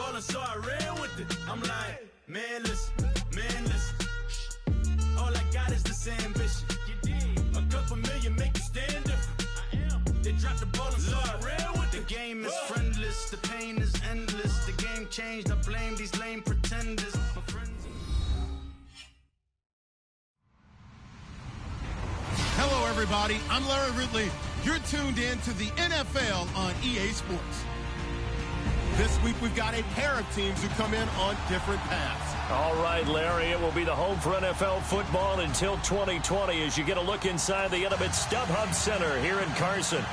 ballin', so I ran with it. I'm like, man, listen. All I got is this ambition. A couple million make you stand different. They dropped the ball and so I ran with it. The game is friendless, the pain is endless. The game changed, I blame these lame pretenders. My friends. Hello, everybody. I'm Larry Ridley. You're tuned in to the NFL on EA Sports. This week, we've got a pair of teams who come in on different paths. All right, Larry, it will be the home for NFL football until 2020 as you get a look inside the intimate StubHub Center here in Carson.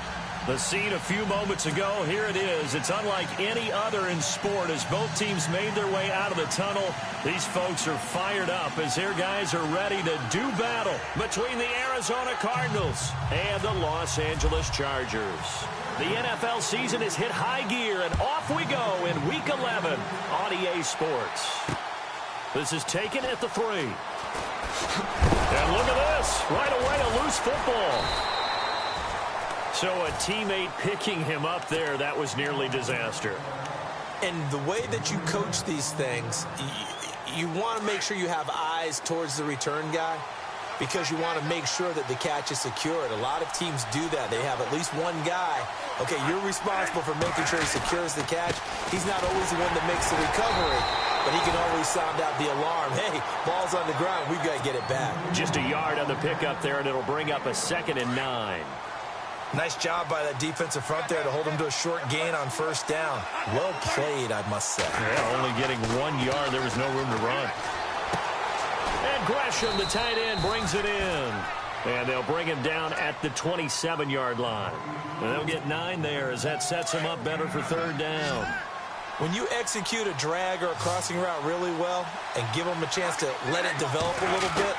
The scene a few moments ago, here it is. It's unlike any other in sport as both teams made their way out of the tunnel. These folks are fired up as their guys are ready to do battle between the Arizona Cardinals and the Los Angeles Chargers. The NFL season has hit high gear, and off we go in Week 11 on EA Sports. This is taken at the 3. And look at this. Right away, a loose football. So a teammate picking him up there, that was nearly disaster. And the way that you coach these things, you want to make sure you have eyes towards the return guy because you want to make sure that the catch is secured. A lot of teams do that. They have at least one guy. Okay, you're responsible for making sure he secures the catch. He's not always the one that makes the recovery, but he can always sound out the alarm. Hey, ball's on the ground. We've got to get it back. Just a yard on the pickup there, and it'll bring up a 2nd and 9. Nice job by that defensive front there to hold him to a short gain on first down. Well played, I must say. Yeah, only getting 1 yard. There was no room to run. And Gresham, the tight end, brings it in. And they'll bring him down at the 27-yard line. And they'll get 9 there as that sets him up better for 3rd down. When you execute a drag or a crossing route really well and give them a chance to let it develop a little bit,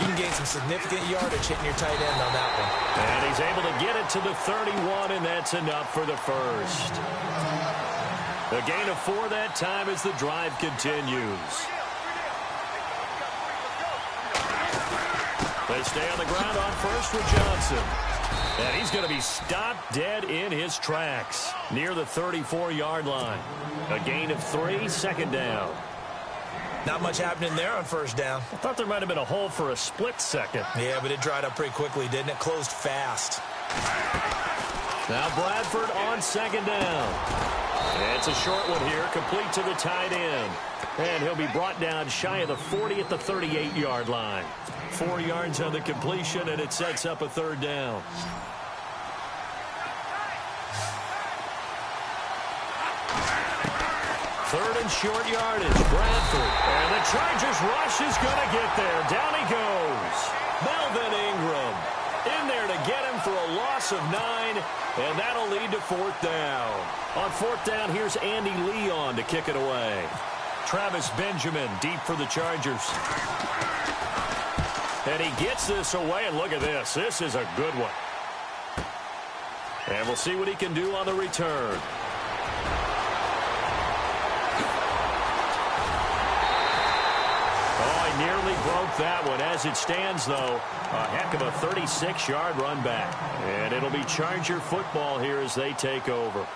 you can gain some significant yardage hitting your tight end on that one. And he's able to get it to the 31, and that's enough for the first. A gain of 4 that time as the drive continues. They stay on the ground on first with Johnson. And he's going to be stopped dead in his tracks near the 34-yard line. A gain of 3, 2nd down. Not much happening there on first down. I thought there might have been a hole for a split second. Yeah, but it dried up pretty quickly, didn't it? Closed fast. Now Bradford on 2nd down. And it's a short one here, complete to the tight end. And he'll be brought down shy of the 40 at the 38-yard line. 4 yards on the completion, and it sets up a 3rd down. Third and short yardage, Bradford. And the Chargers rush is going to get there. Down he goes. Melvin Ingram in there to get him for a loss of 9, and that'll lead to 4th down. On 4th down, here's Andy Leon to kick it away. Travis Benjamin deep for the Chargers. And he gets this away, and look at this. This is a good one. And we'll see what he can do on the return. Oh, he nearly broke that one. As it stands, though, a heck of a 36-yard run back. And it'll be Charger football here as they take over.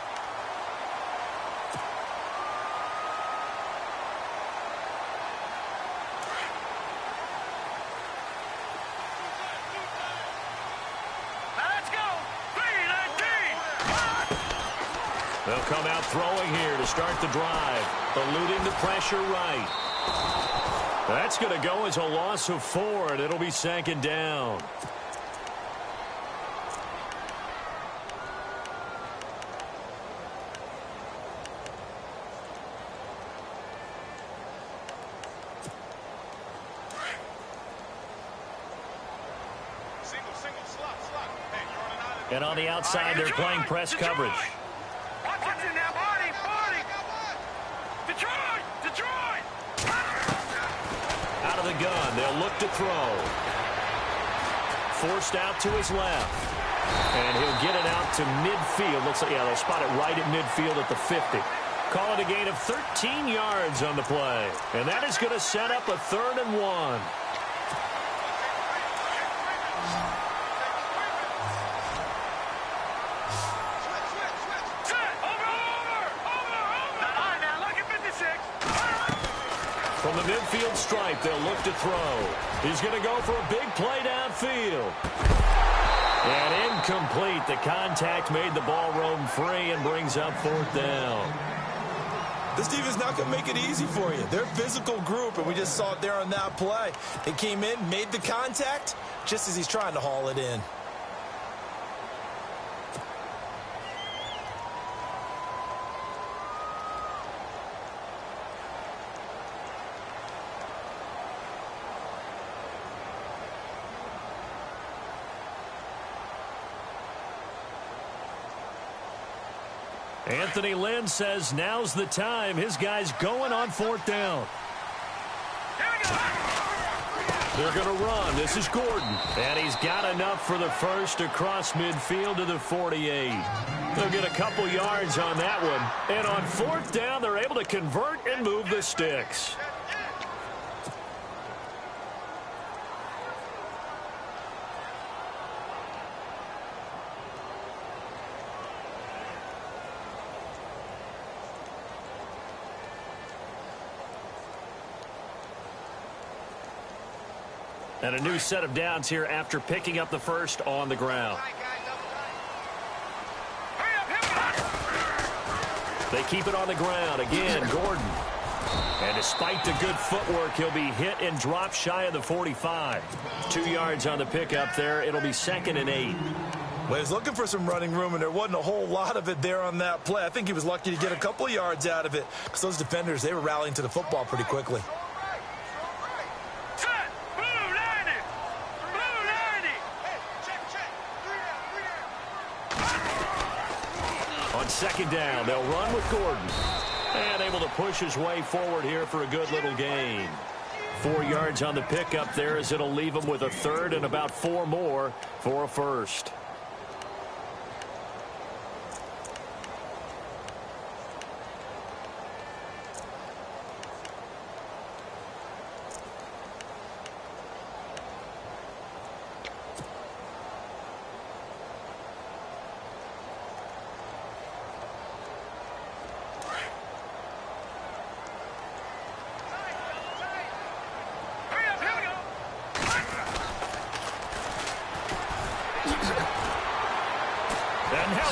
They'll come out throwing here to start the drive, eluding the pressure right. That's going to go as a loss of 4, and it'll be 2nd down. And on the outside, they're playing press coverage. Out of the gun, they'll look to throw. Forced out to his left. And he'll get it out to midfield. Looks like, yeah, they'll spot it right at midfield at the 50. Call it a gain of 13 yards on the play. And that is going to set up a 3rd and 1. From the midfield stripe, they'll look to throw. He's going to go for a big play downfield. And incomplete. The contact made the ball roam free and brings up 4th down. This defense is not going to make it easy for you. They're a physical group, and we just saw it there on that play. They came in, made the contact, just as he's trying to haul it in. Anthony Lynn says now's the time. His guy's going on 4th down. They're going to run. This is Gordon. And he's got enough for the first across midfield to the 48. They'll get a couple yards on that one. And on 4th down, they're able to convert and move the sticks. And a new set of downs here after picking up the first on the ground. They keep it on the ground. Again, Gordon. And despite the good footwork, he'll be hit and dropped shy of the 45. 2 yards on the pickup there. It'll be 2nd and 8. Well, he was looking for some running room, and there wasn't a whole lot of it there on that play. I think he was lucky to get a couple yards out of it because those defenders, they were rallying to the football pretty quickly. On 2nd down, they'll run with Gordon. And able to push his way forward here for a good little gain. 4 yards on the pickup there as it'll leave him with a 3rd and about 4 more for a first.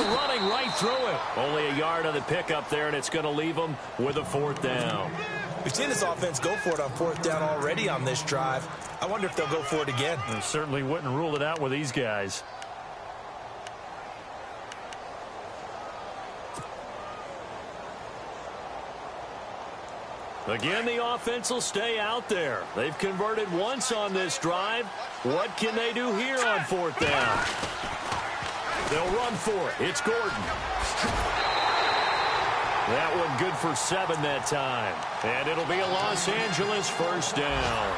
Running right through it. Only a yard on the pickup there, and it's going to leave them with a 4th down. We've seen this offense go for it on 4th down already on this drive. I wonder if they'll go for it again. They certainly wouldn't rule it out with these guys. Again, the offense will stay out there. They've converted once on this drive. What can they do here on 4th down? They'll run for it. It's Gordon. That one good for 7 that time. And it'll be a Los Angeles 1st down.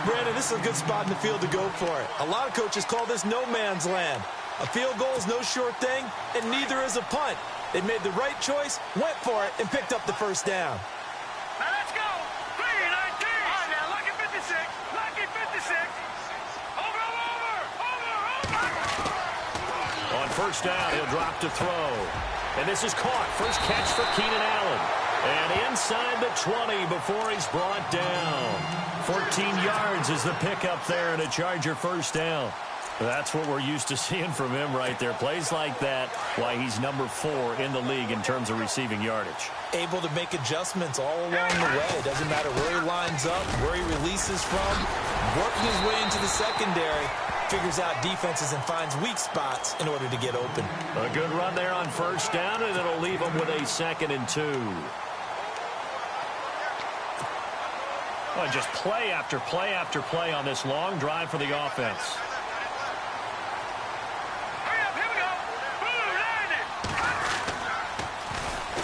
Brandon, this is a good spot in the field to go for it. A lot of coaches call this no man's land. A field goal is no sure thing, and neither is a punt. They made the right choice, went for it, and picked up the 1st down. Now let's go. 3-19. All right, now, lucky 56. Lucky 56. Over. On 1st down, he'll drop to throw. And this is caught. First catch for Keenan Allen. And inside the 20 before he's brought down. 14 yards is the pickup there and a Charger 1st down. That's what we're used to seeing from him right there. Plays like that, why he's number 4 in the league in terms of receiving yardage. Able to make adjustments all along the way. Doesn't matter where he lines up, where he releases from. Working his way into the secondary. Figures out defenses and finds weak spots in order to get open. A good run there on 1st down, and it'll leave him with a 2nd and 2. Well, just play after play after play on this long drive for the offense.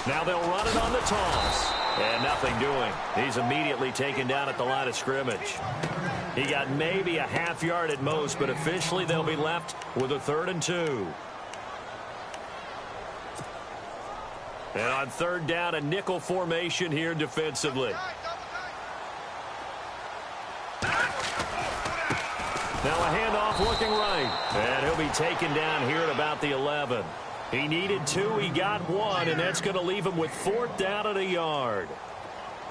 Now they'll run it on the toss. And nothing doing. He's immediately taken down at the line of scrimmage. He got maybe a half yard at most, but officially they'll be left with a 3rd and 2. And on 3rd down, a nickel formation here defensively. Now a handoff looking right. And he'll be taken down here at about the 11. He needed 2, he got 1, and that's going to leave him with 4th down and a yard.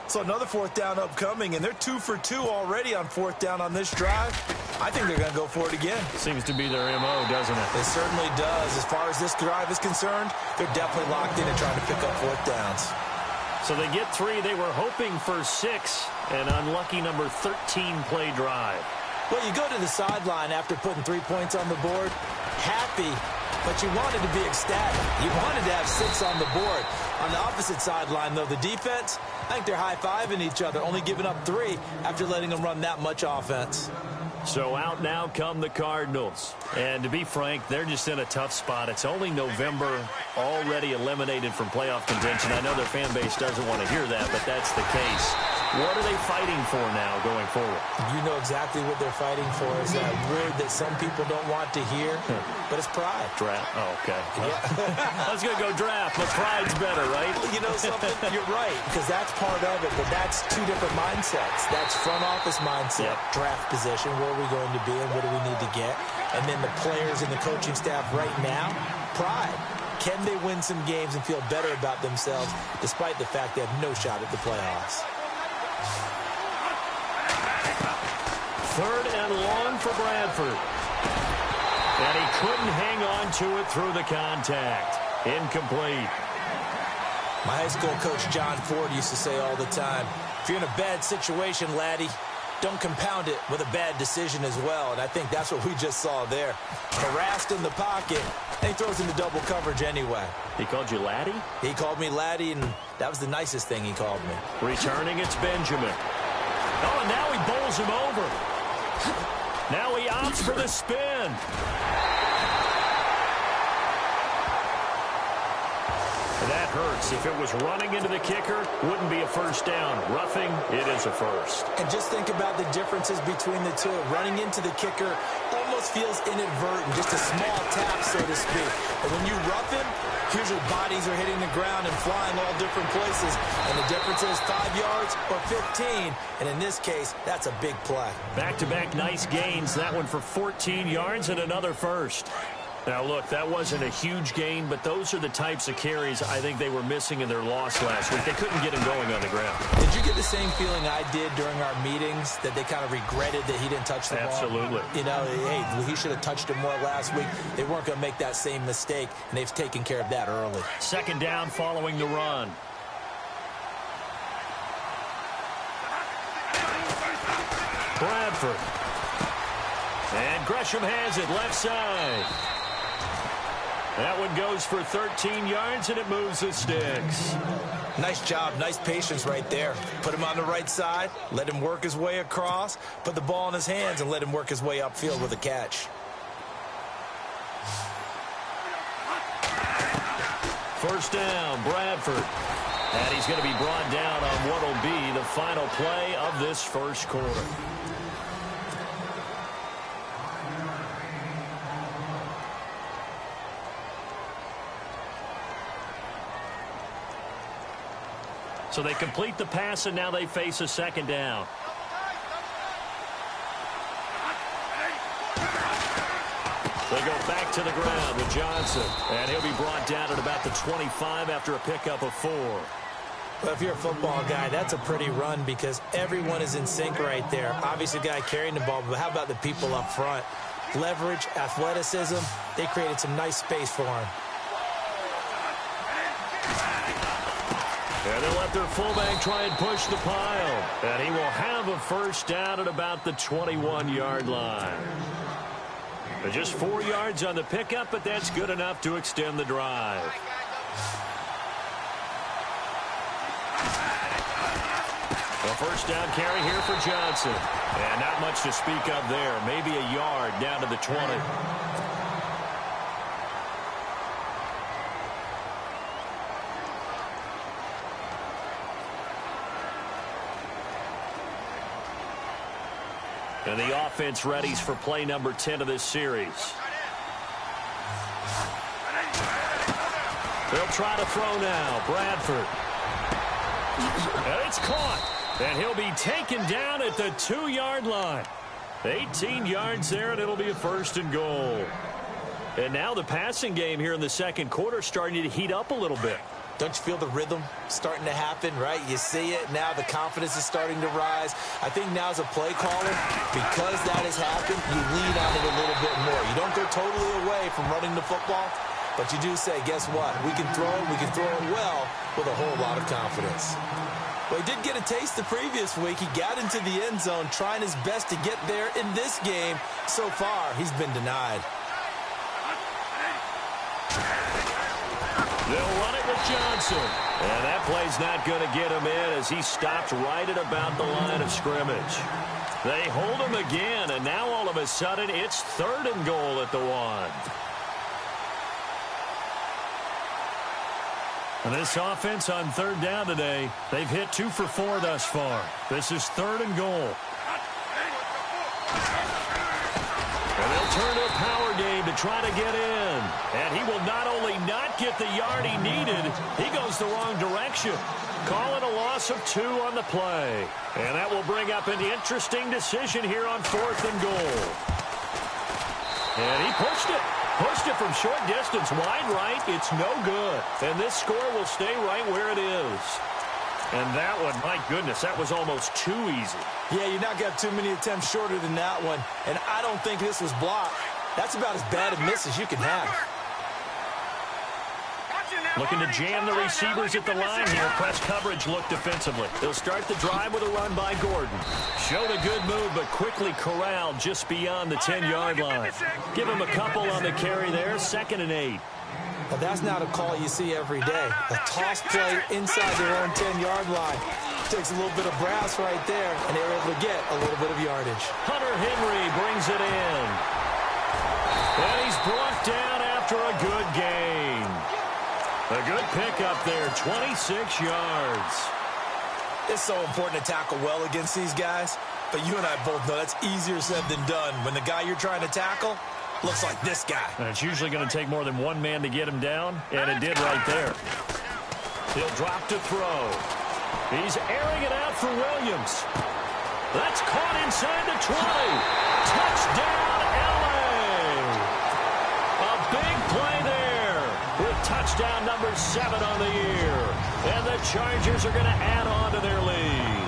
So another fourth down upcoming, and they're 2 for 2 already on fourth down on this drive. I think they're going to go for it again. Seems to be their MO, doesn't it? It certainly does. As far as this drive is concerned, they're definitely locked in and trying to pick up fourth downs. So they get 3. They were hoping for 6. An unlucky number 13-play drive. Well, you go to the sideline after putting 3 points on the board, happy, but you wanted to be ecstatic. You wanted to have 6 on the board. On the opposite sideline, though, the defense, I think they're high-fiving each other, only giving up 3 after letting them run that much offense. So out now come the Cardinals. And to be frank, they're just in a tough spot. It's only November, already eliminated from playoff contention. I know their fan base doesn't want to hear that, but that's the case. What are they fighting for now going forward? You know exactly what they're fighting for. Is that word that some people don't want to hear, but it's pride. Draft. Oh, okay. Yeah. I was going to go draft, but pride's better, right? You know something? You're right, because that's part of it, but that's 2 different mindsets. That's front office mindset, draft position, where are we going to be and what do we need to get? And then the players and the coaching staff right now, pride. Can they win some games and feel better about themselves despite the fact they have no shot at the playoffs? 3rd and long for Bradford. And he couldn't hang on to it through the contact. Incomplete. My high school coach, John Ford, used to say all the time, if you're in a bad situation, laddie, don't compound it with a bad decision as well. And I think that's what we just saw there. Harassed in the pocket, and he throws into double coverage anyway. He called you laddie? He called me laddie, and that was the nicest thing he called me. Returning, it's Benjamin. Oh, and now he bowls him over. Now he opts for the spin. That hurts. If it was running into the kicker, wouldn't be a first down. Roughing, it is a first. And just think about the differences between the two. Running into the kicker almost feels inadvertent, just a small tap, so to speak. But when you rough him, usually bodies are hitting the ground and flying all different places. And the difference is 5 yards or 15. And in this case, that's a big play. Back-to-back nice gains. That one for 14 yards and another first. Now, look, that wasn't a huge gain, but those are the types of carries I think they were missing in their loss last week. They couldn't get him going on the ground. Did you get the same feeling I did during our meetings, that they kind of regretted that he didn't touch the ball? Absolutely. You know, hey, he should have touched it more last week. They weren't going to make that same mistake, and they've taken care of that early. 2nd down following the run. Bradford. And Gresham has it left side. That one goes for 13 yards, and it moves the sticks. Nice job. Nice patience right there. Put him on the right side, let him work his way across, put the ball in his hands, and let him work his way upfield with a catch. First down, Bradford. And he's going to be brought down on what will be the final play of this first quarter. So they complete the pass, and now they face a 2nd down. They go back to the ground with Johnson, and he'll be brought down at about the 25 after a pickup of 4. Well, if you're a football guy, that's a pretty run because everyone is in sync right there. Obviously, the guy carrying the ball, but how about the people up front? Leverage, athleticism, they created some nice space for him. And they'll let their fullback try and push the pile. And he will have a first down at about the 21-yard line. Just 4 yards on the pickup, but that's good enough to extend the drive. A first down carry here for Johnson. And not much to speak of there. Maybe a yard down to the 20. And the offense readies for play number 10 of this series. They'll try to throw now. Bradford. And it's caught. And he'll be taken down at the 2-yard line. 18 yards there, and it'll be a 1st and goal. And now the passing game here in the second quarter starting to heat up a little bit. Don't you feel the rhythm starting to happen, right? You see it. Now the confidence is starting to rise. I think now as a play caller, because that has happened, you lean on it a little bit more. You don't go totally away from running the football, but you do say, guess what? We can throw it well with a whole lot of confidence. Well, he did get a taste the previous week. He got into the end zone trying his best to get there in this game. So far, he's been denied. They'll run it with Johnson. And that play's not going to get him in as he stopped right at about the line of scrimmage. They hold him again, and now all of a sudden it's 3rd and goal at the 1. And this offense on 3rd down today, they've hit 2 for 4 thus far. This is 3rd and goal. And they'll turn to a power game to try to get in. And he will not only not get the yard he needed, he goes the wrong direction. Call it a loss of 2 on the play. And that will bring up an interesting decision here on 4th and goal. And he pushed it. Pushed it from short distance, wide right. It's no good. And this score will stay right where it is. And that one, my goodness, that was almost too easy. Yeah, you're not going to have too many attempts shorter than that one. And I don't think this was blocked. That's about as bad a miss as you can have. Looking to jam the receivers at the line here. Press coverage look defensively. They'll start the drive with a run by Gordon. Showed a good move, but quickly corralled just beyond the 10-yard line. Give him a couple on the carry there. 2nd and 8. Now, that's not a call you see every day. A toss play inside their own 10-yard line. Takes a little bit of brass right there, and they're able to get a little bit of yardage. Hunter Henry brings it in. And he's brought down after a good gain. A good pickup there, 26 yards. It's so important to tackle well against these guys, but you and I both know that's easier said than done. When the guy you're trying to tackle looks like this guy. And it's usually going to take more than one man to get him down, and it did right there. He'll drop to throw. He's airing it out for Williams. That's caught inside the 20. Touchdown, L.A. A big play there with touchdown number 7 on the year. And the Chargers are going to add on to their lead.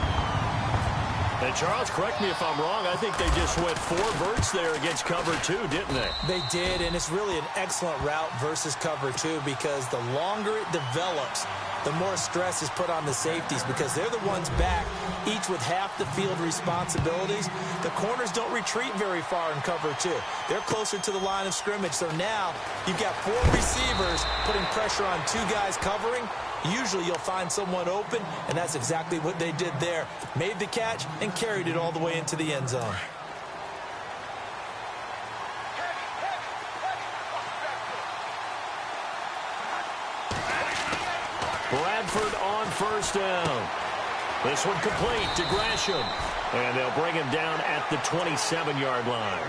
And Charles, correct me if I'm wrong, I think they just went 4 verts there against cover 2, didn't they? They did, and it's really an excellent route versus cover 2 because the longer it develops, the more stress is put on the safeties because they're the ones back, each with half the field responsibilities. The corners don't retreat very far in cover 2. They're closer to the line of scrimmage. So now you've got 4 receivers putting pressure on 2 guys covering. Usually you'll find someone open, and that's exactly what they did there. Made the catch and carried it all the way into the end zone. Bradford on 1st down. This one complete to Gresham. And they'll bring him down at the 27-yard line.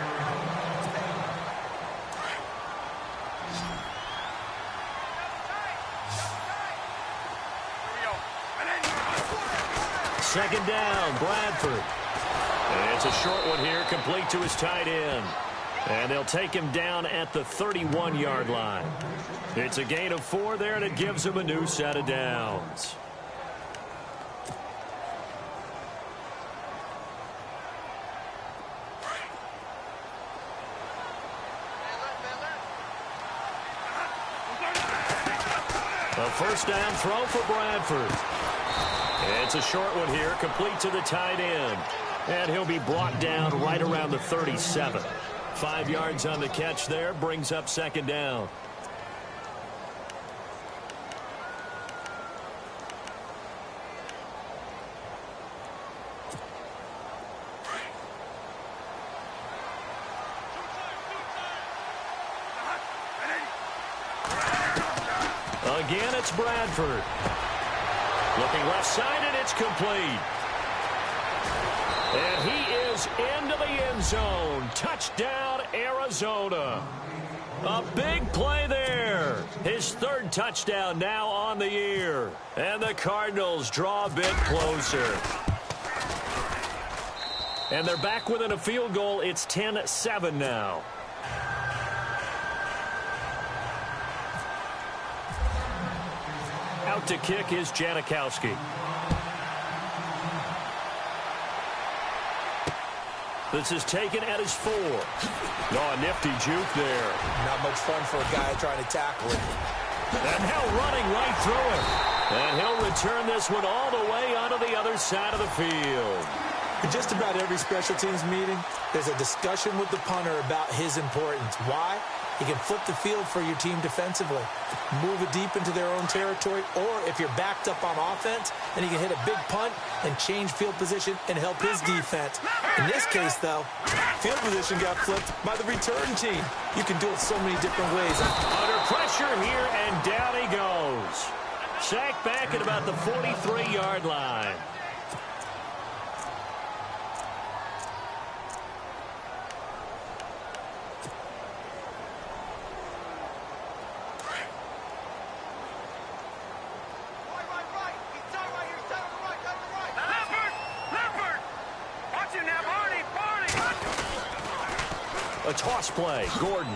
Second down, Bradford. And it's a short one here, complete to his tight end. And they'll take him down at the 31-yard line. It's a gain of 4 there, and it gives him a new set of downs. A 1st down throw for Bradford. It's a short one here, complete to the tight end. And he'll be brought down right around the 37. 5 yards on the catch there, brings up 2nd down. Again, it's Bradford. Looking left side, and it's complete. And he is into the end zone. Touchdown, Arizona. A big play there. His 3rd touchdown now on the year. And the Cardinals draw a bit closer. And they're back within a field goal. It's 10-7 now. Out to kick is Janikowski. This is taken at his 4. Oh, a nifty juke there. Not much fun for a guy trying to tackle it. And now running right through him. And he'll return this one all the way onto the other side of the field. In just about every special teams meeting, there's a discussion with the punter about his importance. Why? He can flip the field for your team defensively, move it deep into their own territory, or if you're backed up on offense, then he can hit a big punt and change field position and help his defense. In this case, though, field position got flipped by the return team. You can do it so many different ways. Under pressure here, and down he goes. Sacked back at about the 43-yard line. A toss play, Gordon.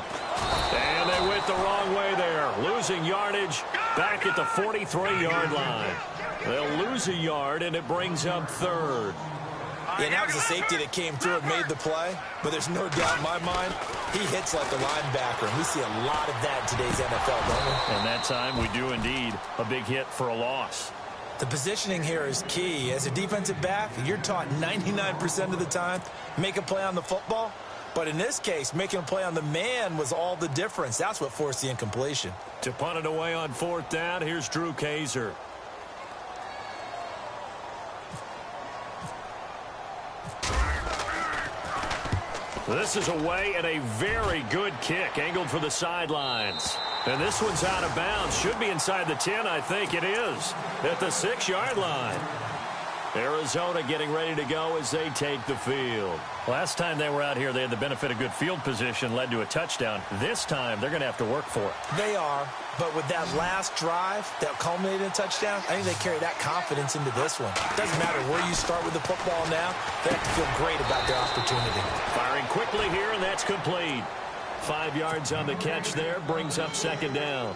And they went the wrong way there. Losing yardage back at the 43-yard line. They'll lose a yard, and it brings up 3rd. Yeah, that was a safety that came through and made the play. But there's no doubt in my mind, he hits like a linebacker. And we see a lot of that in today's NFL, don't we? And that time we do indeed. A big hit for a loss. The positioning here is key. As a defensive back, you're taught 99% of the time, make a play on the football. But in this case, making a play on the man was all the difference. That's what forced the incompletion. To punt it away on 4th down, here's Drew Kaiser. This is away and a very good kick, angled for the sidelines. And this one's out of bounds. Should be inside the 10, I think it is. At the 6-yard line. Arizona getting ready to go as they take the field. Last time they were out here, they had the benefit of good field position, led to a touchdown. This time, they're going to have to work for it. They are, but with that last drive that culminated in a touchdown, I think they carry that confidence into this one. Doesn't matter where you start with the football now, they have to feel great about their opportunity. Firing quickly here, and that's complete. 5 yards on the catch there, brings up 2nd down.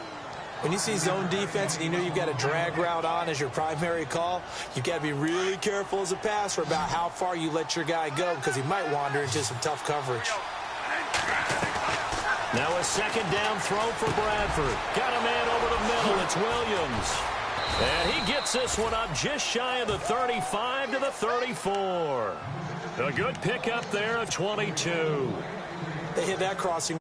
When you see zone defense and you know you've got a drag route on as your primary call, you've got to be really careful as a passer about how far you let your guy go because he might wander into some tough coverage. Now a 2nd down throw for Bradford. Got a man over the middle. It's Williams. And he gets this one up just shy of the 35 to the 34. A good pickup there of 22. They hit that crossing.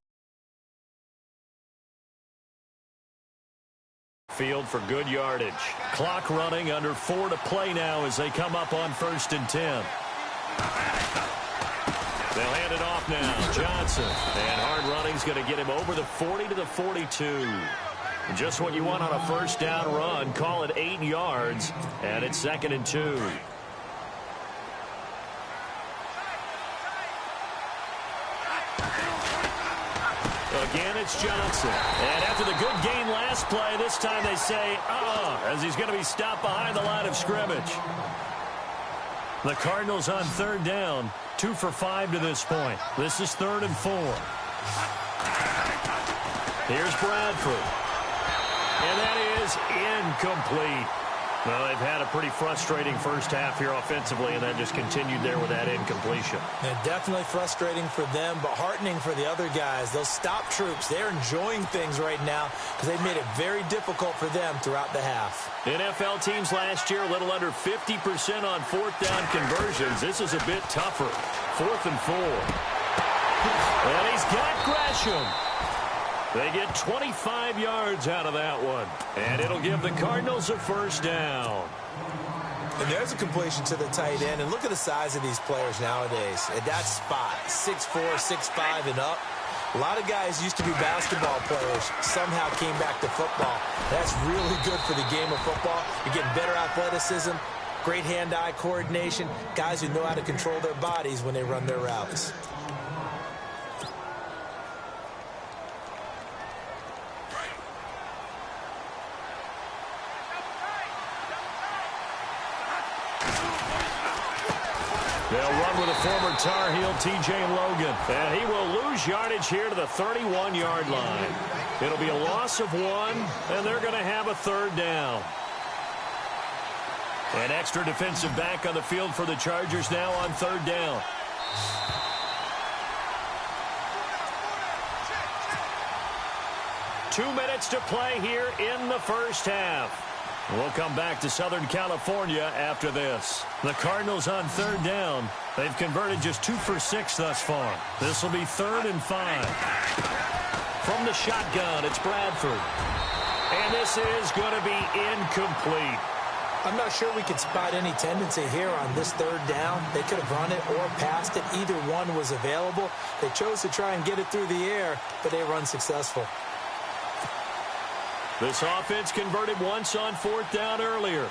Field for good yardage. Clock running, under 4 to play now as they come up on 1st and 10. They'll hand it off now. Johnson. And hard running's going to get him over the 40 to the 42. Just what you want on a 1st down run. Call it 8 yards. And it's 2nd and 2. Again, it's Johnson. And after the good gain last play, this time they say, as he's going to be stopped behind the line of scrimmage. The Cardinals on 3rd down, 2 for 5 to this point. This is 3rd and 4. Here's Bradford. And that is incomplete. Well, they've had a pretty frustrating first half here offensively, and that just continued there with that incompletion. And definitely frustrating for them, but heartening for the other guys. Those stop troops, they're enjoying things right now because they've made it very difficult for them throughout the half. NFL teams last year a little under 50% on 4th down conversions. This is a bit tougher. 4th and 4. And he's got Gresham. They get 25 yards out of that one. And it'll give the Cardinals a 1st down. And there's a completion to the tight end. And look at the size of these players nowadays. At that spot, 6'4", 6'5", and up. A lot of guys used to be basketball players, somehow came back to football. That's really good for the game of football. You're getting better athleticism, great hand-eye coordination, guys who know how to control their bodies when they run their routes. They'll run with a former Tar Heel, T.J. Logan. And he will lose yardage here to the 31-yard line. It'll be a loss of 1, and they're going to have a 3rd down. An extra defensive back on the field for the Chargers now on 3rd down. Two minutes to play here in the first half. We'll come back to Southern California after this. The Cardinals on 3rd down. They've converted just 2 for 6 thus far. This will be 3rd and 5. From the shotgun, it's Bradford. And this is going to be incomplete. I'm not sure we could spot any tendency here on this 3rd down. They could have run it or passed it. Either one was available. They chose to try and get it through the air, but they were unsuccessful. This offense converted once on 4th down earlier.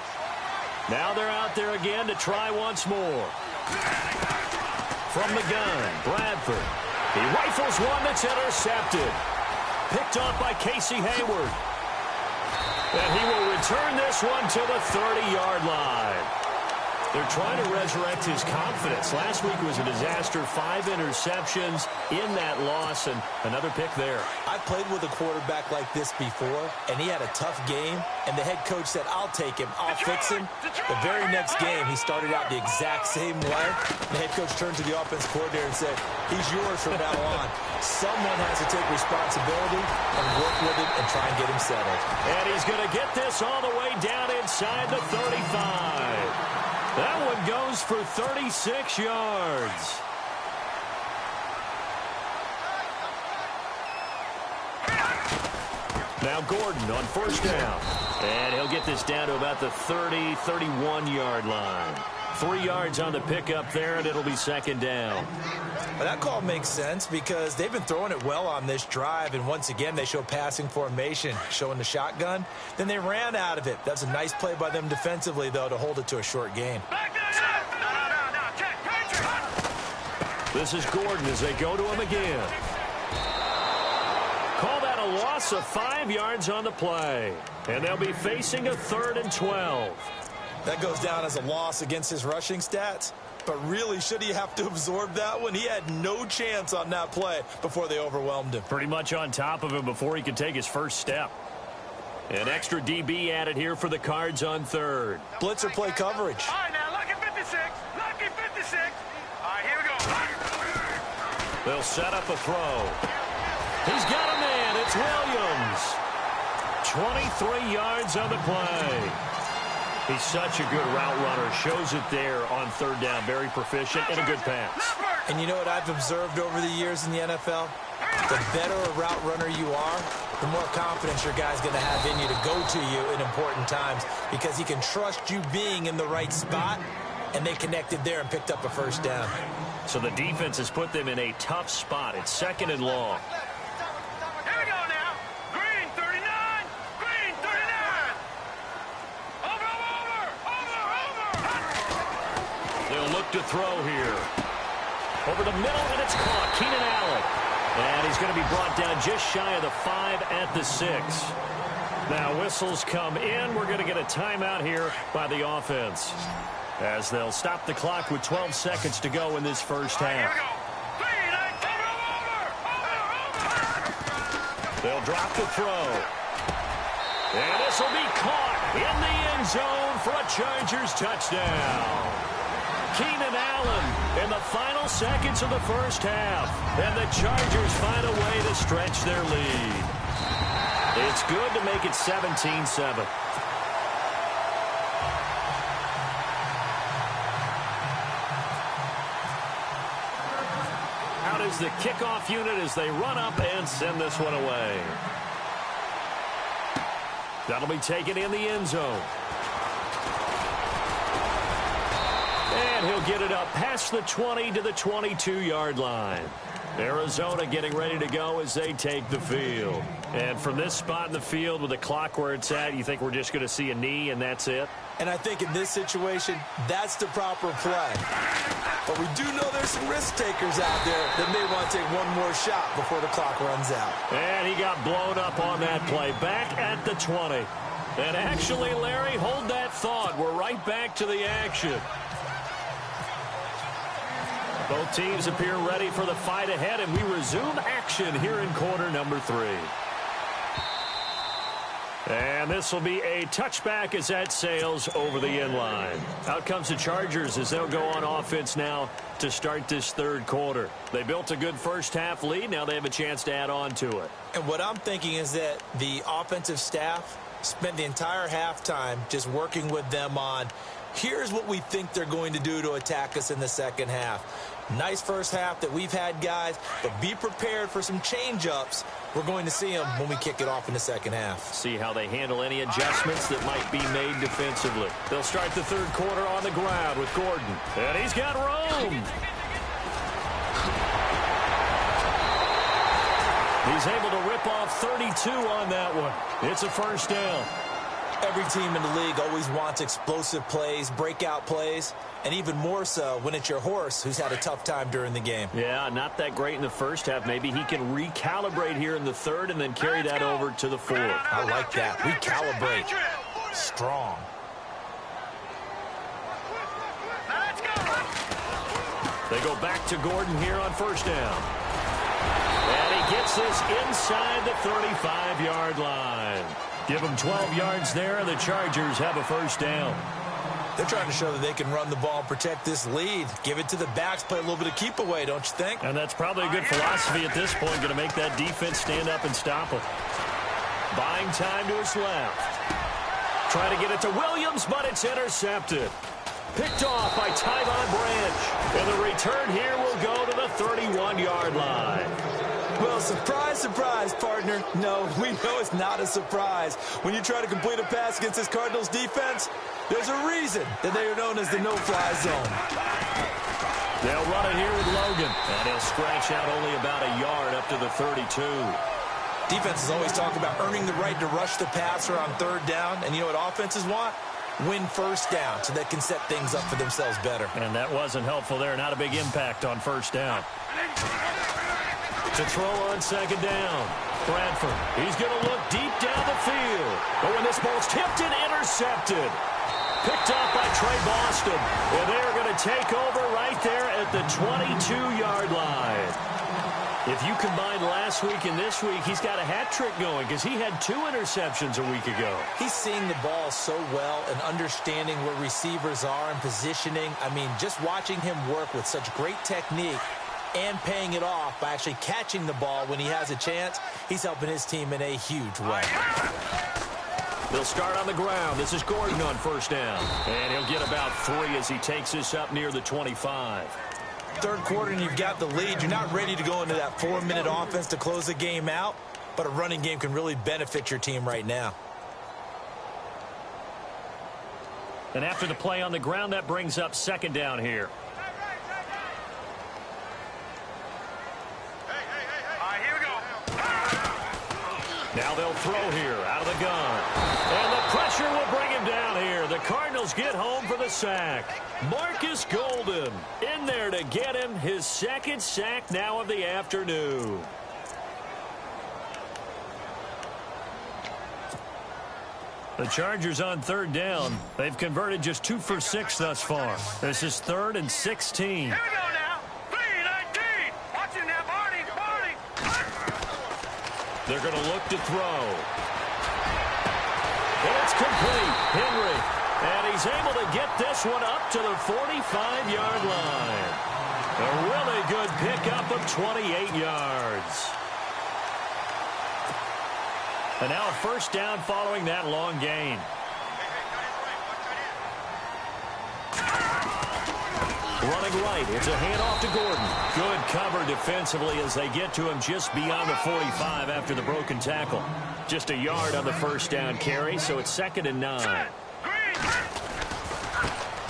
Now they're out there again to try once more. From the gun, Bradford. He rifles one that's intercepted. Picked off by Casey Hayward. And he will return this one to the 30-yard line. They're trying to resurrect his confidence. Last week was a disaster. 5 interceptions in that loss, and another pick there. I played with a quarterback like this before, and he had a tough game, and the head coach said, I'll take him, I'll fix him. The very next game, he started out the exact same way. The head coach turned to the offense coordinator and said, he's yours from now on. Someone has to take responsibility and work with him and try and get him settled. And he's going to get this all the way down inside the 35. That one goes for 36 yards. Now Gordon on 1st down. And he'll get this down to about the 30, 31-yard line. 3 yards on the pickup there, and it'll be 2nd down. Well, that call makes sense because they've been throwing it well on this drive, and once again they show passing formation, showing the shotgun. Then they ran out of it. That's a nice play by them defensively, though, to hold it to a short gain. This is Gordon as they go to him again. Call that a loss of 5 yards on the play, and they'll be facing a 3rd and 12. That goes down as a loss against his rushing stats. But really, should he have to absorb that one? He had no chance on that play before they overwhelmed him. Pretty much on top of him before he could take his first step. An extra DB added here for the Cards on 3rd. Blitzer play coverage. All right, now, lucky 56. Lucky 56. All right, here we go. They'll set up a throw. He's got a man. It's Williams. 23 yards on the play. He's such a good route runner. Shows it there on 3rd down. Very proficient and a good pass. And you know what I've observed over the years in the NFL? The better a route runner you are, the more confidence your guy's going to have in you to go to you in important times because he can trust you being in the right spot, and they connected there and picked up a 1st down. So the defense has put them in a tough spot. It's 2nd and long. Here we go now. Green 39. Green 39. Over. They'll look to throw here. Over the middle, and it's caught. Keenan Allen. And he's going to be brought down just shy of the 5 at the 6. Now whistles come in. We're going to get a timeout here by the offense, as they'll stop the clock with 12 seconds to go in this first half. They'll drop the throw. And this will be caught in the end zone for a Chargers touchdown. Keenan Allen in the final seconds of the first half. And the Chargers find a way to stretch their lead. It's good to make it 17-7. Out is the kickoff unit as they run up and send this one away. That'll be taken in the end zone. And he'll get it up past the 20 to the 22-yard line. Arizona getting ready to go as they take the field. And from this spot in the field with the clock where it's at, you think we're just going to see a knee and that's it? And I think in this situation, that's the proper play. But we do know there's some risk takers out there that may want to take one more shot before the clock runs out. And he got blown up on that play. Back at the 20. And actually, Larry, hold that thought. We're right back to the action. Both teams appear ready for the fight ahead, and we resume action here in quarter number 3. And And this will be a touchback as that sails over the inline. Out comes the Chargers as they'll go on offense now to start this third quarter. They built a good first-half lead. Now they have a chance to add on to it. And what I'm thinking is that the offensive staff spent the entire halftime just working with them on, here's what we think they're going to do to attack us in the second half. Nice first half that we've had, guys, but be prepared for some change-ups. We're going to see them when we kick it off in the second half. See how they handle any adjustments that might be made defensively. They'll start the third quarter on the ground with Gordon. And he's got room. He's able to rip off 32 on that one. It's a first down. Every team in the league always wants explosive plays, breakout plays, and even more so when it's your horse who's had a tough time during the game. Yeah, not that great in the first half. Maybe he can recalibrate here in the third and then carry that over to the fourth. I like that. Recalibrate. Strong. They go back to Gordon here on first down. And he gets this inside the 35-yard line. Give them 12 yards there, and the Chargers have a first down. They're trying to show that they can run the ball and protect this lead. Give it to the backs, play a little bit of keep away, don't you think? And that's probably a good philosophy at this point, going to make that defense stand up and stop them. Buying time to his left. Trying to get it to Williams, but it's intercepted. Picked off by Tyvon Branch. And the return here will go to the 31-yard line. Well, surprise, surprise, partner. No, we know it's not a surprise. When you try to complete a pass against this Cardinals defense, there's a reason that they are known as the no-fly zone. They'll run it here with Logan, and he'll scratch out only about a yard up to the 32. Defenses always talk about earning the right to rush the passer on third down, and you know what offenses want? Win first down so they can set things up for themselves better. And that wasn't helpful there. Not a big impact on first down. To throw on second down. Bradford, he's going to look deep down the field. But when this ball's tipped and intercepted. Picked up by Trey Boston. And they're going to take over right there at the 22-yard line. If you combine last week and this week, he's got a hat trick going because he had 2 interceptions a week ago. He's seeing the ball so well and understanding where receivers are and positioning. I mean, just watching him work with such great technique and paying it off by actually catching the ball when he has a chance, he's helping his team in a huge way. They'll start on the ground. This is Gordon on first down. And he'll get about 3 as he takes this up near the 25. Third quarter and you've got the lead. You're not ready to go into that 4-minute offense to close the game out, but a running game can really benefit your team right now. And after the play on the ground, that brings up second down here. Now they'll throw here out of the gun. And the pressure will bring him down here. The Cardinals get home for the sack. Marcus Golden in there to get him his second sack now of the afternoon. The Chargers on third down. They've converted just 2 for 6 thus far. This is 3rd and 16. Here we go now. 3-19. Watch him now, Barney. They're going to look to throw. And it's complete. Henry. And he's able to get this one up to the 45-yard line. A really good pickup of 28 yards. And now a first down following that long gain. Running right, it's a handoff to Gordon. Good cover defensively as they get to him just beyond the 45 after the broken tackle. Just a yard on the first down carry, so it's 2nd and 9.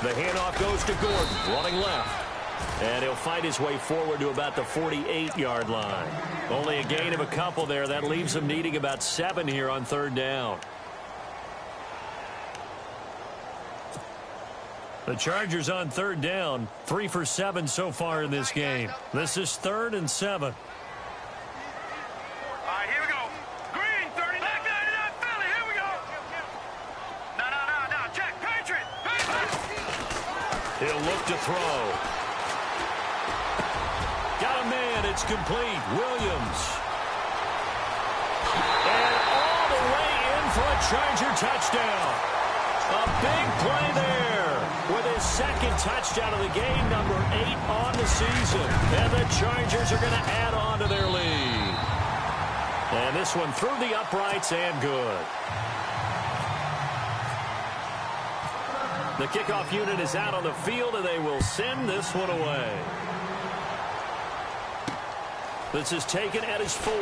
The handoff goes to Gordon, running left. And he'll fight his way forward to about the 48-yard line. Only a gain of a couple there. That leaves him needing about 7 here on third down. The Chargers on third down, 3 for 7 so far in this game. This is 3rd and 7. All right, here we go. Green, 30. Back line it up, Philly. Here we go. No. Check. Patriot. He'll look to throw. Got a man. It's complete. Williams. And all the way in for a Charger touchdown. A big play there with his second touchdown of the game, number 8 on the season. And the Chargers are going to add on to their lead. And this one through the uprights and good. The kickoff unit is out on the field, and they will send this one away. This is taken at his 4.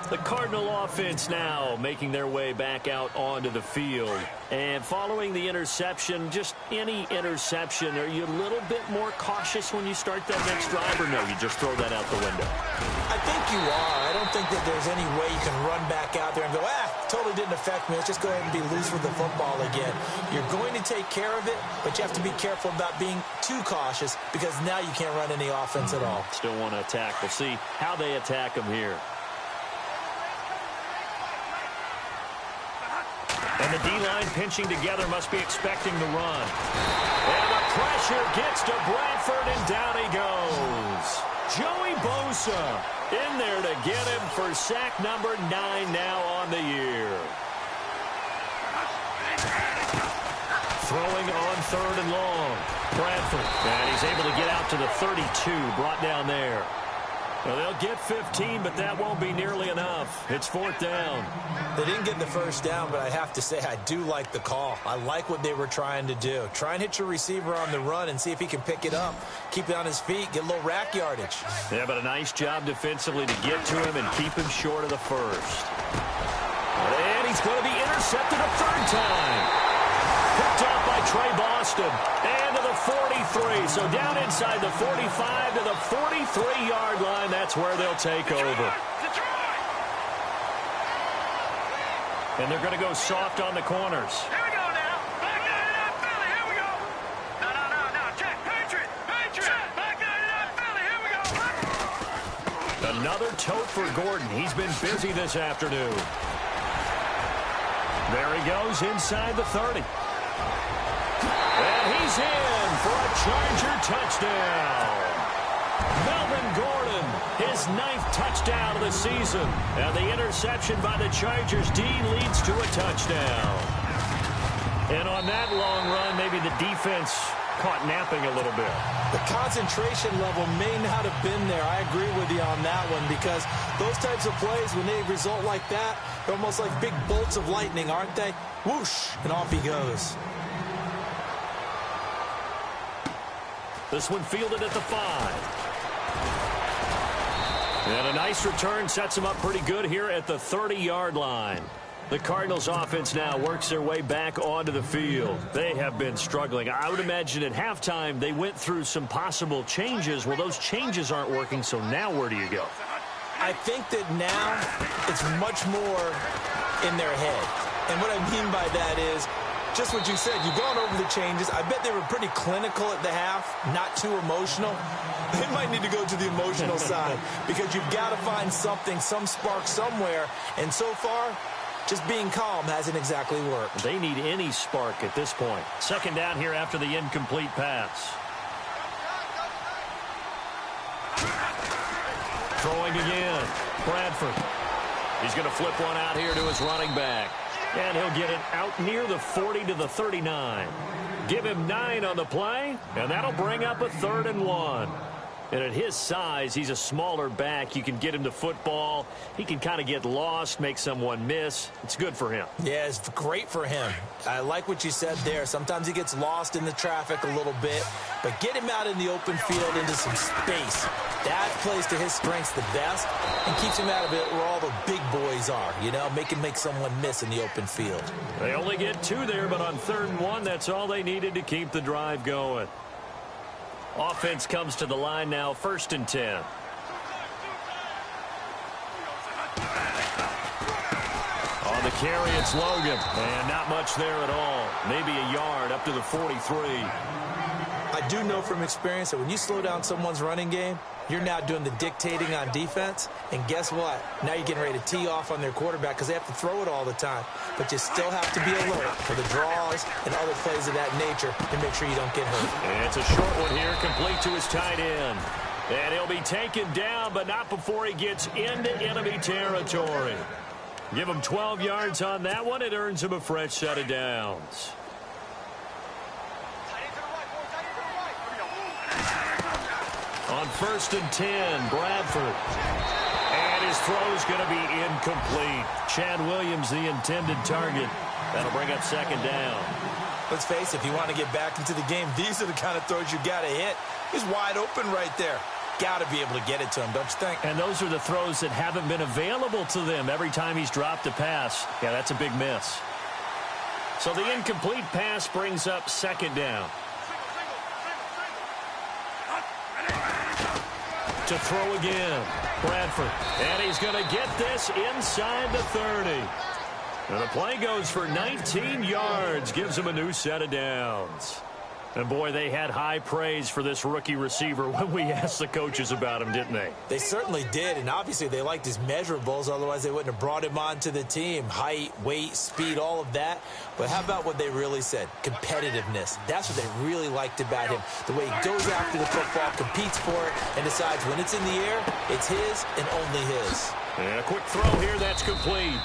The Cardinal offense now making their way back out onto the field. And following the interception, just any interception, are you a little bit more cautious when you start that next drive, or no, you just throw that out the window? I think you are. I don't think that there's any way you can run back out there and go, totally didn't affect me. Let's just go ahead and be loose with the football again. You're going to take care of it, but you have to be careful about being too cautious because now you can't run any offense at all. Still want to attack. We'll see how they attack them here. And the D-line pinching together must be expecting the run. And the pressure gets to Bradford, and down he goes. Joey Bosa in there to get him for sack number 9 now on the year. Throwing on 3rd and long. Bradford, and he's able to get out to the 32, brought down there. Well, they'll get 15, but that won't be nearly enough. It's 4th down. They didn't get the first down, but I have to say I do like the call. I like what they were trying to do. Try and hit your receiver on the run and see if he can pick it up. Keep it on his feet, get a little rack yardage. Yeah, but a nice job defensively to get to him and keep him short of the first. And he's going to be intercepted a 3rd time. Picked off by Trey Boston. And to the 43. So down inside the 45 to the 43-yard line. That's where they'll take over. And they're going to go soft on the corners. Here we go now. Back 99 Philly. Here we go. No. Check. Patriot. Back 99 Philly. Here we go. Another tote for Gordon. He's been busy this afternoon. There he goes inside the 30. And he's in for a Charger touchdown. Melvin Gordon, his 9th touchdown of the season. And the interception by the Chargers D leads to a touchdown. And on that long run, maybe the defense caught napping a little bit. The concentration level may not have been there. I agree with you on that one because those types of plays, when they result like that, they're almost like big bolts of lightning, aren't they? Whoosh, and off he goes. This one fielded at the 5. And a nice return sets him up pretty good here at the 30-yard line. The Cardinals offense now works their way back onto the field. They have been struggling. I would imagine at halftime they went through some possible changes. Well, those changes aren't working, so now where do you go? I think that now it's much more in their head. And what I mean by that is just what you said. You've gone over the changes. I bet they were pretty clinical at the half, not too emotional. They might need to go to the emotional side because you've got to find something, some spark somewhere. And so far, just being calm hasn't exactly worked. They need any spark at this point. 2nd down here after the incomplete pass. Throwing again. Bradford. He's going to flip one out here to his running back. And he'll get it out near the 40 to the 39. Give him 9 on the play, and that'll bring up a 3rd and 1. And at his size, he's a smaller back. You can get him the football. He can kind of get lost, make someone miss. It's good for him. Yeah, it's great for him. I like what you said there. Sometimes he gets lost in the traffic a little bit, but get him out in the open field into some space. That plays to his strengths the best and keeps him out of it where all the big boys are, you know, make someone miss in the open field. They only get 2 there, but on 3rd and 1, that's all they needed to keep the drive going. Offense comes to the line now, 1st and 10. On the carry, it's Logan. And not much there at all. Maybe a yard up to the 43. I I do know from experience that when you slow down someone's running game, you're now doing the dictating on defense. And guess what? Now you're getting ready to tee off on their quarterback because they have to throw it all the time. But you still have to be alert for the draws and other plays of that nature to make sure you don't get hurt. And it's a short one here, complete to his tight end. And he'll be taken down, but not before he gets into enemy territory. Give him 12 yards on that one. It earns him a fresh set of downs. On 1st and 10, Bradford. And his throw is going to be incomplete. Chad Williams, the intended target. That'll bring up 2nd down. Let's face it, if you want to get back into the game, these are the kind of throws you got to hit. He's wide open right there. Got to be able to get it to him, don't you think? And those are the throws that haven't been available to them every time he's dropped a pass. Yeah, that's a big miss. So the incomplete pass brings up 2nd down. To throw again, Bradford. And he's going to get this inside the 30. And the play goes for 19 yards, gives him a new set of downs. And, boy, they had high praise for this rookie receiver when we asked the coaches about him, didn't they? They certainly did, and obviously they liked his measurables. Otherwise, they wouldn't have brought him onto the team. Height, weight, speed, all of that. But how about what they really said? Competitiveness. That's what they really liked about him. The way he goes after the football, competes for it, and decides when it's in the air, it's his and only his. And a quick throw here, that's complete.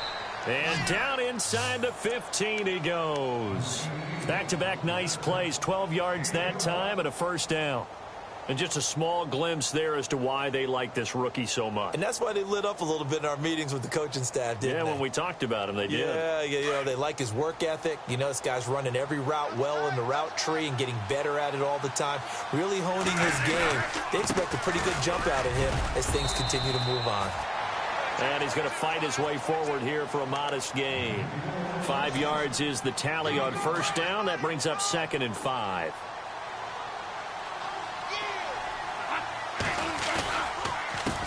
And down inside the 15 he goes. Back-to-back nice plays, 12 yards that time and a 1st down. And just a small glimpse there as to why they like this rookie so much. And that's why they lit up a little bit in our meetings with the coaching staff, didn't they? Yeah, when we talked about him, they did. Yeah, you know, they like his work ethic. You know, this guy's running every route well in the route tree and getting better at it all the time, really honing his game. They expect a pretty good jump out of him as things continue to move on. And he's going to fight his way forward here for a modest gain. 5 yards is the tally on 1st down. That brings up 2nd and 5.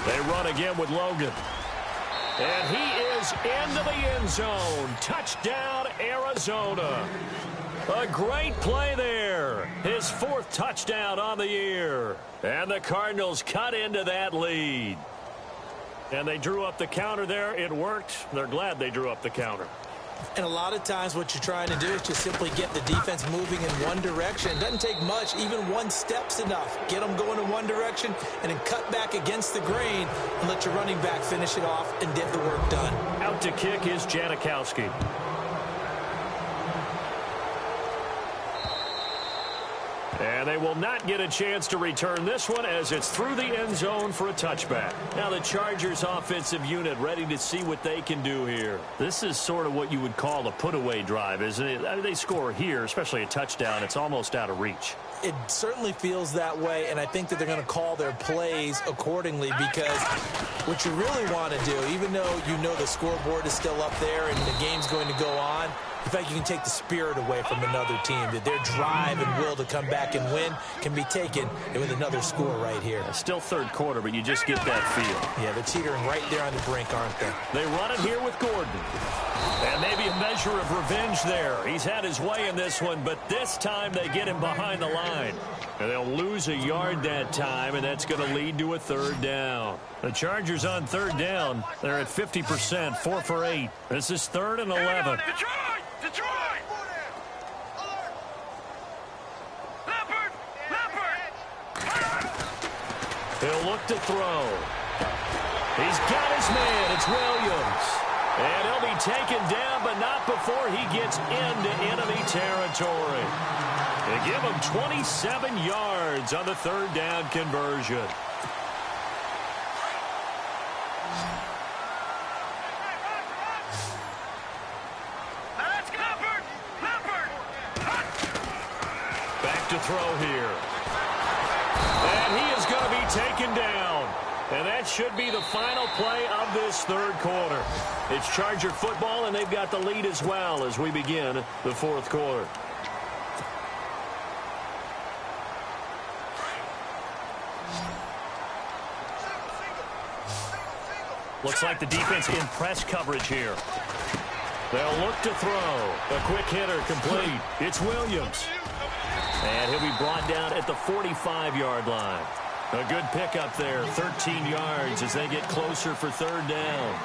They run again with Logan. And he is into the end zone. Touchdown, Arizona. A great play there. His 4th touchdown on the year. And the Cardinals cut into that lead. And they drew up the counter there. It worked. They're glad they drew up the counter. And a lot of times what you're trying to do is just simply get the defense moving in one direction. It doesn't take much. Even one step's enough. Get them going in one direction and then cut back against the grain and let your running back finish it off and get the work done. Out to kick is Janikowski. And they will not get a chance to return this one as it's through the end zone for a touchback. Now the Chargers offensive unit ready to see what they can do here. This is sort of what you would call a put-away drive, isn't it? I mean, they score here, especially a touchdown. It's almost out of reach. It certainly feels that way, and I think that they're going to call their plays accordingly because what you really want to do, even though you know the scoreboard is still up there and the game's going to go on, in fact, you can take the spirit away from another team, that their drive and will to come back and win can be taken with another score right here. Still 3rd quarter, but you just get that feel. Yeah, they're teetering right there on the brink, aren't they? They run it here with Gordon. And maybe a measure of revenge there. He's had his way in this one, but this time they get him behind the line. And they'll lose a yard that time, and that's going to lead to a 3rd down. The Chargers on 3rd down. They're at 50%, 4 for 8. This is 3rd and 11. Detroit! He'll look to throw. He's got his man. It's Williams. And he'll be taken down, but not before he gets into enemy territory. They give him 27 yards on the 3rd down conversion. Back to throw here. And he is going to be taken down. And that should be the final play of this 3rd quarter. It's Charger football, and they've got the lead as well as we begin the 4th quarter. Looks like the defense in press coverage here. They'll look to throw. A quick hitter complete. It's Williams. And he'll be brought down at the 45-yard line. A good pickup there, 13 yards as they get closer for third down.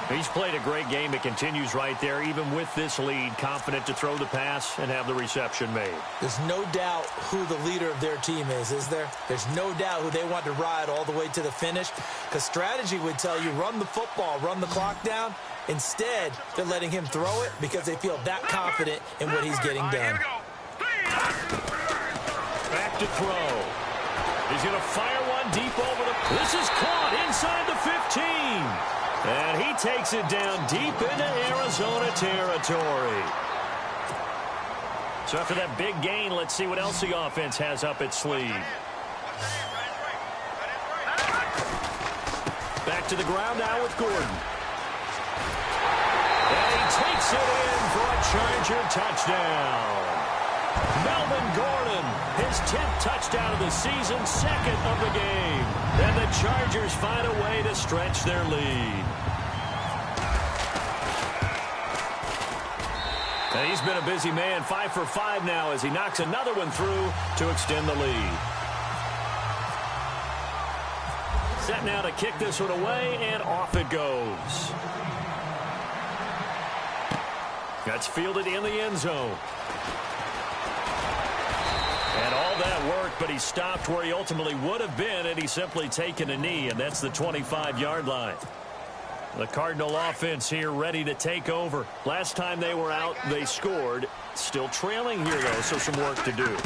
He's played a great game. It continues right there, even with this lead, confident to throw the pass and have the reception made. There's no doubt who the leader of their team is there? There's no doubt who they want to ride all the way to the finish, because strategy would tell you run the football, run the clock down. Instead, they're letting him throw it because they feel that confident in what he's getting done. Back to throw. He's going to fire one deep over the... This is caught inside the 15. And he takes it down deep into Arizona territory. So after that big gain, let's see what else the offense has up its sleeve. Back to the ground now with Gordon. And he takes it in for a Charger touchdown. Melvin Gordon, his 10th touchdown of the season, second of the game. And the Chargers find a way to stretch their lead. And he's been a busy man, 5 for 5 now as he knocks another one through to extend the lead. Set now to kick this one away, and off it goes. That's fielded in the end zone. And all that work, but he stopped where he ultimately would have been had he simply taken a knee, and that's the 25-yard line. The Cardinal offense here ready to take over. Last time they were out, they scored. Still trailing here, though, so some work to do.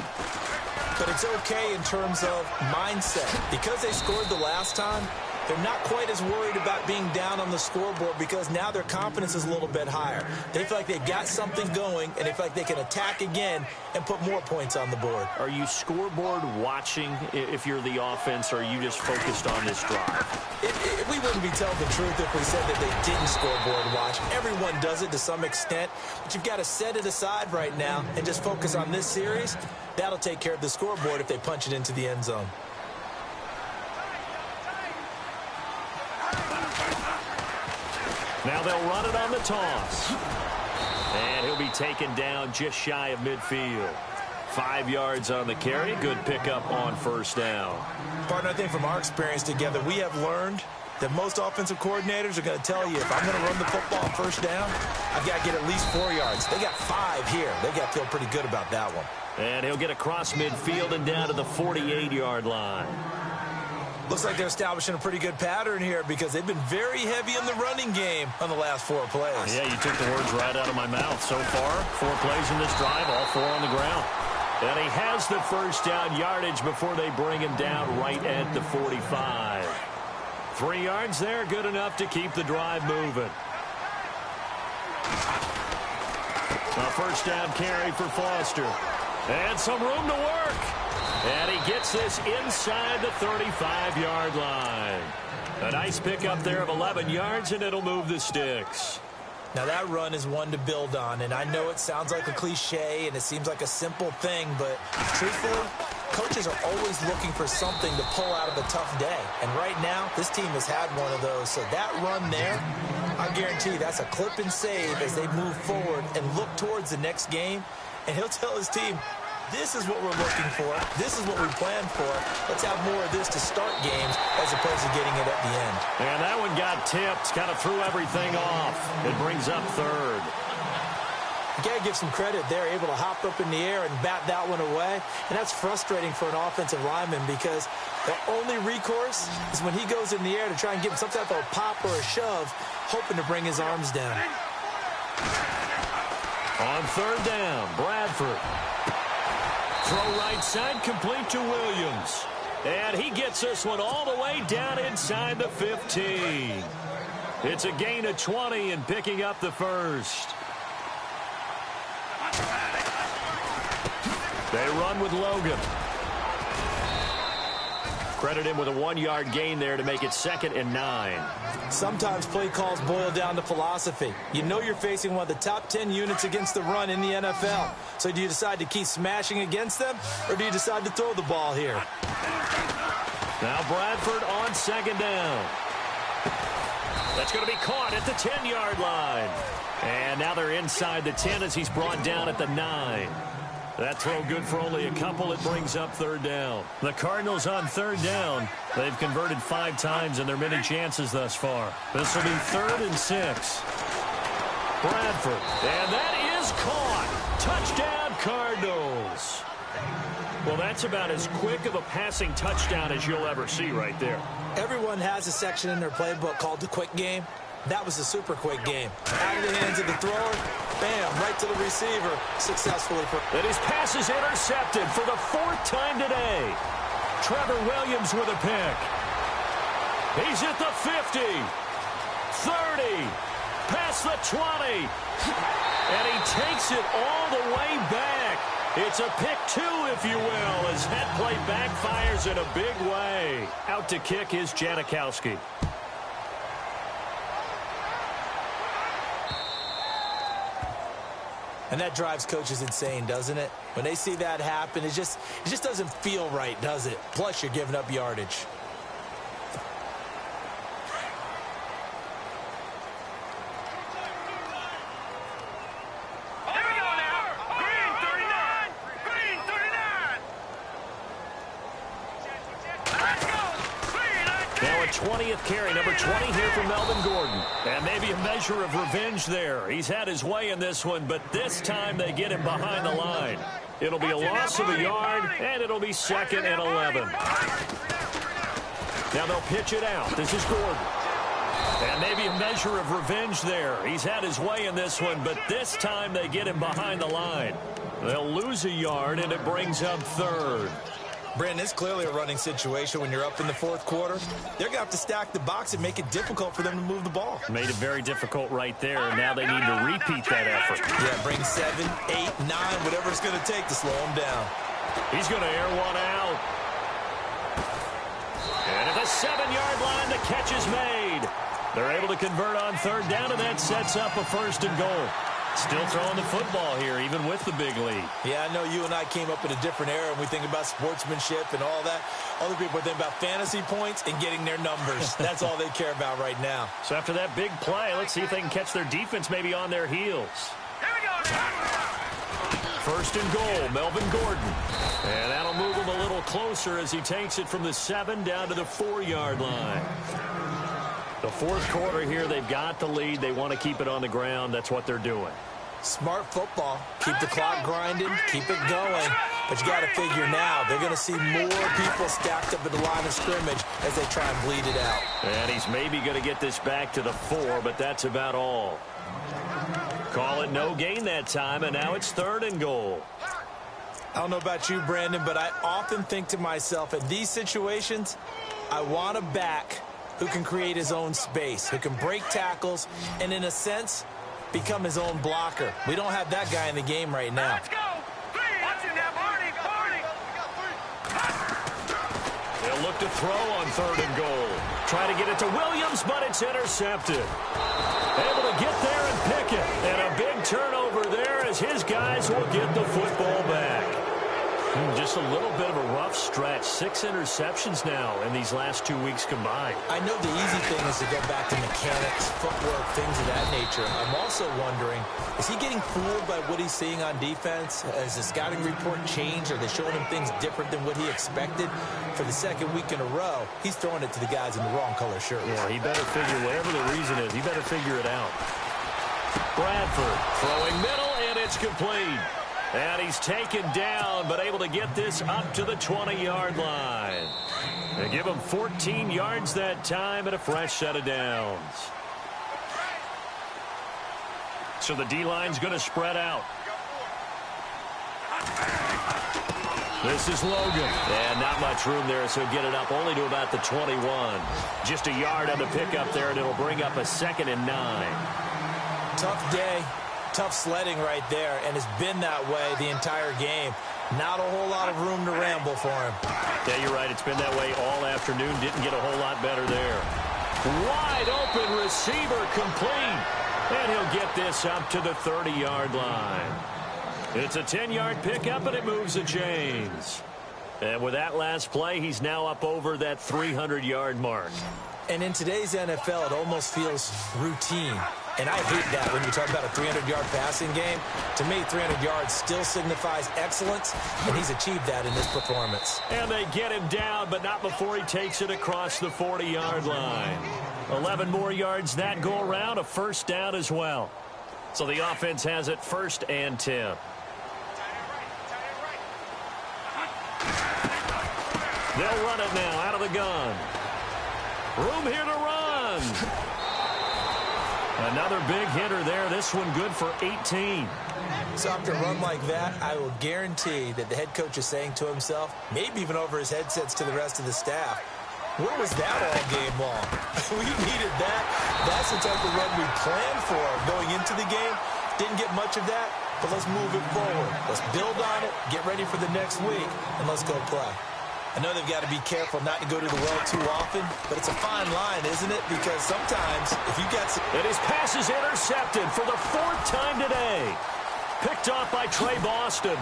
But it's okay in terms of mindset. Because they scored the last time, they're not quite as worried about being down on the scoreboard because now their confidence is a little bit higher. They feel like they've got something going, and they feel like they can attack again and put more points on the board. Are you scoreboard watching if you're the offense, or are you just focused on this drive? We wouldn't be telling the truth if we said that they didn't scoreboard watch. Everyone does it to some extent, but you've got to set it aside right now and just focus on this series. That'll take care of the scoreboard if they punch it into the end zone. Now they'll run it on the toss. And he'll be taken down just shy of midfield. 5 yards on the carry. Good pickup on first down. Partner, I think from our experience together, we have learned that most offensive coordinators are going to tell you, if I'm going to run the football on first down, I've got to get at least 4 yards. They got 5 here. They got to feel pretty good about that one. And he'll get across midfield and down to the 48-yard line. Looks like they're establishing a pretty good pattern here because they've been very heavy in the running game on the last 4 plays. Yeah, you took the words right out of my mouth. So far, 4 plays in this drive, all 4 on the ground. And he has the first down yardage before they bring him down right at the 45. 3 yards there, good enough to keep the drive moving. A first down carry for Foster. And some room to work. And he gets this inside the 35-yard line. A nice pickup there of 11 yards, and it'll move the sticks. Now, that run is one to build on, and I know it sounds like a cliche, and it seems like a simple thing, but truthfully, coaches are always looking for something to pull out of a tough day. And right now, this team has had one of those. So that run there, I guarantee you that's a clip and save as they move forward and look towards the next game. And he'll tell his team, this is what we're looking for. This is what we planned for. Let's have more of this to start games as opposed to getting it at the end. And that one got tipped, kind of threw everything off. It brings up third. You got to give some credit. They're able to hop up in the air and bat that one away. And that's frustrating for an offensive lineman because the only recourse is when he goes in the air to try and give him some type of a pop or a shove, hoping to bring his arms down. On third down, Bradford. Throw right side, complete to Williams. And he gets this one all the way down inside the 15. It's a gain of 20 and picking up the first. They run with Logan. Credit him with a 1-yard gain there to make it 2nd and 9. Sometimes play calls boil down to philosophy. You know you're facing one of the top 10 units against the run in the NFL. So do you decide to keep smashing against them, or do you decide to throw the ball here? Now Bradford on 2nd down. That's going to be caught at the 10-yard line. And now they're inside the 10 as he's brought down at the 9. That throw good for only a couple. It brings up third down. The Cardinals on third down. They've converted 5 times in their many chances thus far. This will be 3rd and 6. Bradford. And that is caught. Touchdown, Cardinals. Well, that's about as quick of a passing touchdown as you'll ever see right there. Everyone has a section in their playbook called the quick game. That was a super quick game. Out of the hands of the thrower, bam, right to the receiver, successfully. And his pass is intercepted for the 4th time today. Trevor Williams with a pick. He's at the 50, 30, past the 20, and he takes it all the way back. It's a pick 2, if you will, as that play backfires in a big way. Out to kick is Janikowski. And that drives coaches insane, doesn't it? When they see that happen, it just doesn't feel right, does it? Plus, you're giving up yardage. Here we go now. Green 39. Green 39. Let's go. Now a 20th carry, number 20 here for Melvin Gordon. And maybe a measure of revenge there. He's had his way in this one, but this time they get him behind the line. It'll be a loss of a yard, and it'll be 2nd and 11. Now they'll pitch it out. This is Gordon. And maybe a measure of revenge there. He's had his way in this one, but this time they get him behind the line. They'll lose a yard, and it brings up 3rd. Brandon, it's clearly a running situation when you're up in the 4th quarter. They're going to have to stack the box and make it difficult for them to move the ball. Made it very difficult right there, and now they need to repeat that effort. Yeah, bring 7, 8, 9, whatever it's going to take to slow them down. He's going to air one out. And at the 7-yard line, the catch is made. They're able to convert on 3rd down, and that sets up a 1st and goal. Still throwing the football here, even with the big lead. Yeah, I know you and I came up in a different era, and we think about sportsmanship and all that. Other people think about fantasy points and getting their numbers. That's all they care about right now. So after that big play, let's see if they can catch their defense maybe on their heels. Here we go now. 1st and goal, Melvin Gordon. And that'll move him a little closer as he takes it from the 7 down to the 4-yard line. The 4th quarter here, they've got the lead. They want to keep it on the ground. That's what they're doing. Smart football. Keep the clock grinding. Keep it going. But you got to figure now, they're going to see more people stacked up at the line of scrimmage as they try and bleed it out. And he's maybe going to get this back to the 4, but that's about all. Call it no gain that time, and now it's 3rd and goal. I don't know about you, Brandon, but I often think to myself, in these situations, I want a back who can create his own space, who can break tackles, and in a sense, become his own blocker. We don't have that guy in the game right now. Let's go. Watch him now, Barney. They'll look to throw on 3rd and goal. Try to get it to Williams, but it's intercepted. Able to get there and pick it. And a big turnover there as his guys will get the football back. Just a little bit of a rough stretch. 6 interceptions now in these last 2 weeks combined. I know the easy thing is to go back to mechanics, footwork, things of that nature. I'm also wondering, is he getting fooled by what he's seeing on defense? Has the scouting report changed? Are they showing him things different than what he expected? For the 2nd week in a row, he's throwing it to the guys in the wrong color shirts. Yeah, he better figure, whatever the reason is, he better figure it out. Bradford throwing middle, and it's complete. And he's taken down, but able to get this up to the 20-yard line. They give him 14 yards that time and a fresh set of downs. So the D-line's going to spread out. This is Logan. And not much room there, so get it up only to about the 21. Just a yard on the pickup there, and it'll bring up a 2nd and 9. Tough day. Tough sledding right there, and it's been that way the entire game. Not a whole lot of room to ramble for him. Yeah, you're right. It's been that way all afternoon. Didn't get a whole lot better there. Wide open receiver complete. And he'll get this up to the 30-yard line. It's a 10-yard pickup, and it moves the chains. And with that last play, he's now up over that 300-yard mark. And in today's NFL, it almost feels routine. And I hate that when you talk about a 300-yard passing game. To me, 300 yards still signifies excellence, and he's achieved that in this performance. And they get him down, but not before he takes it across the 40-yard line. 11 more yards that go around, a first down as well. So the offense has it 1st and 10. They'll run it now out of the gun. Room here to run. Another big hitter there. This one good for 18. So after a run like that, I will guarantee that the head coach is saying to himself, maybe even over his headsets to the rest of the staff, where was that all game long? We needed that. That's the type of run we planned for going into the game. Didn't get much of that, but let's move it forward. Let's build on it, get ready for the next week, and let's go play. I know they've got to be careful not to go to the well too often, but it's a fine line, isn't it? Because sometimes if you got some... And his pass is intercepted for the 4th time today. Picked off by Trey Boston.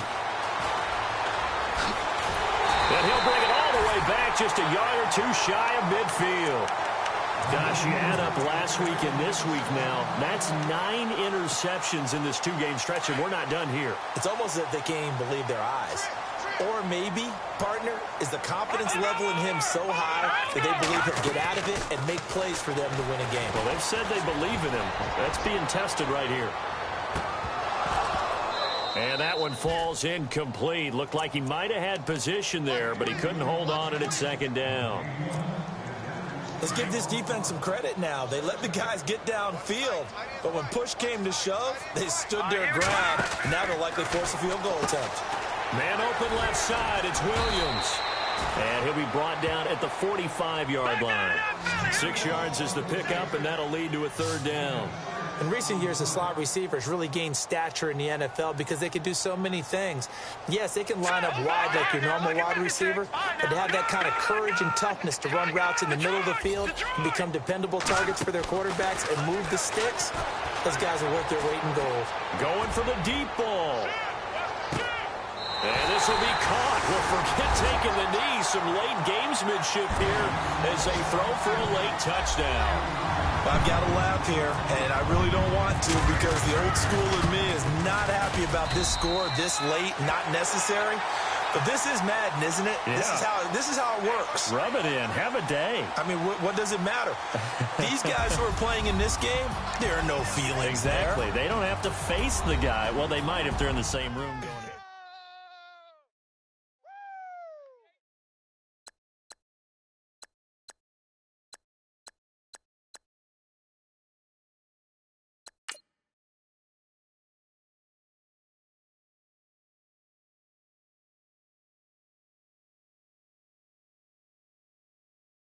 And he'll bring it all the way back just a yard or two shy of midfield. Gosh, you add up last week and this week now. That's 9 interceptions in this 2-game stretch, and we're not done here. It's almost as if they can't even believe their eyes. Or maybe, partner, is the confidence level in him so high that they believe he'll get out of it and make plays for them to win a game. Well, they've said they believe in him. That's being tested right here. And that one falls incomplete. Looked like he might have had position there, but he couldn't hold on it at 2nd down. Let's give this defense some credit now. They let the guys get downfield, but when push came to shove, they stood their ground. Now they'll likely force a field goal attempt. Man open left side, it's Williams. And he'll be brought down at the 45-yard line. 6 yards is the pickup, and that'll lead to a 3rd down. In recent years, the slot receivers really gained stature in the NFL because they can do so many things. Yes, they can line up wide like your normal wide receiver, but to have that kind of courage and toughness to run routes in the middle of the field and become dependable targets for their quarterbacks and move the sticks, those guys are worth their weight in gold. Going for the deep ball. And this will be caught. Well, forget taking the knee. Some late gamesmanship here as they throw for a late touchdown. I've got to laugh here, and I really don't want to because the old school in me is not happy about this score this late, not necessary. But this is Madden, isn't it? Yeah. This is how it works. Rub it in. Have a day. I mean, what does it matter? These guys who are playing in this game, there are no feelings exactly. there. They don't have to face the guy. Well, they might if they're in the same room going